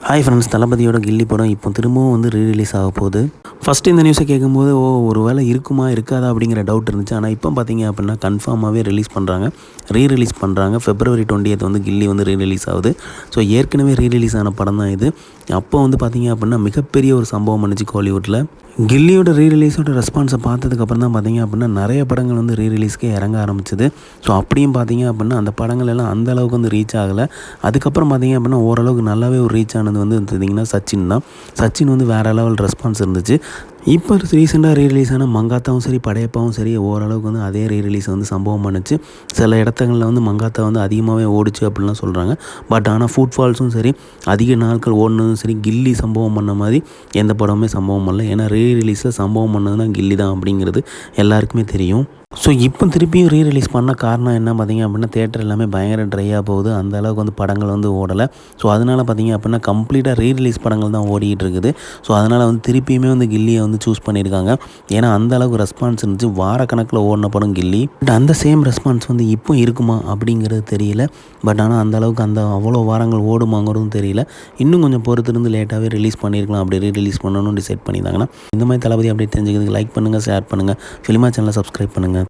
Hi friends, தளபதியோட கில்லி படம் இப்போ திரும்பவும் வந்து ரிலீஸ் ஆக போகுது. ஃபஸ்ட்டு இந்த நியூஸை கேட்கும்போது ஒரு வேளை இருக்குமா இருக்காதா அப்படிங்கிற டவுட் இருந்துச்சு. ஆனால் இப்போ பார்த்தீங்க அப்படின்னா கன்ஃபார்மாகவே ரிலீஸ் பண்ணுறாங்க, ரீரிலீஸ் பண்ணுறாங்க. February 20th வந்து கில்லி வந்து ரீரிலீஸ் ஆகுது. ஸோ ஏற்கனவே ரீரிலீஸ் ஆன படம் தான் இது. அப்போ வந்து பார்த்தீங்க அப்படின்னா மிகப்பெரிய ஒரு சம்பவம் பண்ணுச்சு கோலிவுட்டில். கில்லியோட ரீரிலீஸோட ரெஸ்பான்ஸை பார்த்ததுக்கப்புறம் தான் பார்த்தீங்க அப்படின்னா நிறைய படங்கள் வந்து ரீரிலீஸ்க்கே இறங்க ஆரம்பிச்சிது. ஸோ அப்படியும் பார்த்தீங்க அப்படின்னா அந்த படங்கள் எல்லாம் அந்த அளவுக்கு வந்து ரீச் ஆகலை. அதுக்கப்புறம் பார்த்தீங்க அப்படின்னா ஓரளவுக்கு நல்லாவே ஒரு ரீச் ஆனது வந்து பார்த்தீங்கன்னா சச்சின் தான். சச்சின் வந்து வேறு லெவல் ரெஸ்பான்ஸ் இருந்துச்சு. இப்போ ரீசெண்டாக ரீரிலீஸ் ஆன மங்காத்தாவும் சரி படையப்பாவும் சரி ஓரளவுக்கு வந்து அதே ரீரிலீஸ் வந்து சம்பவம் பண்ணுச்சு. சில இடத்துங்களில் வந்து மங்காத்தா வந்து அதிகமாகவே ஓடிச்சு அப்படின்லாம் சொல்கிறாங்க. பட் ஆனால் ஃபுட்ஃபால்ஸும் சரி அதிக நாட்கள் ஓடினதும் சரி கில்லி சம்பவம் பண்ண மாதிரி எந்த படமுமே சம்பவம் பண்ணல. ஏன்னா ரீரிலீஸில் சம்பவம் பண்ணதுன்னா கில்லி தான் அப்படிங்கிறது எல்லாருக்குமே தெரியும். ஸோ இப்போ திருப்பியும் ரீரிலீஸ் பண்ண காரணம் என்ன பார்த்தீங்க அப்படின்னா தேட்டர் எல்லாமே பயங்கர ட்ரையாக போகுது. அந்த அளவுக்கு வந்து படங்கள் வந்து ஓடலை. ஸோ அதனால் பார்த்தீங்க அப்படின்னா கம்ப்ளீட்டாக ரீரிலீஸ் படங்கள் தான் ஓடிக்கிட்டு இருக்குது. ஸோ அதனால் வந்து திருப்பியுமே வந்து கில்லியை வந்து சூஸ் பண்ணியிருக்காங்க. ஏன்னா அந்த அளவுக்கு ரெஸ்பான்ஸ் இருந்துச்சு. வாரக்கணக்கில் ஓடின படம் கில்லி. பட் அந்த சேம் ரெஸ்பான்ஸ் வந்து இப்போ இருக்குமா அப்படிங்கிறது தெரியல. பட் ஆனால் அந்த அளவுக்கு அவ்வளோ வாரங்கள் ஓடுமாங்கிறதும் தெரியல. இன்னும் கொஞ்சம் பொறுத்திருந்து லேட்டாகவே ரிலீஸ் பண்ணியிருக்கலாம். அப்படி ரீரிலீஸ் பண்ணணும்னு டிசைட் பண்ணியிருந்தாங்கன்னா இந்த மாதிரி தளபதி அப்படி தெரிஞ்சுக்கிறதுக்கு லைக் பண்ணுங்கள், ஷேர் பண்ணுங்கள், ஃபிலிமா சேனலை சப்ஸ்கிரைப் பண்ணுங்கள்.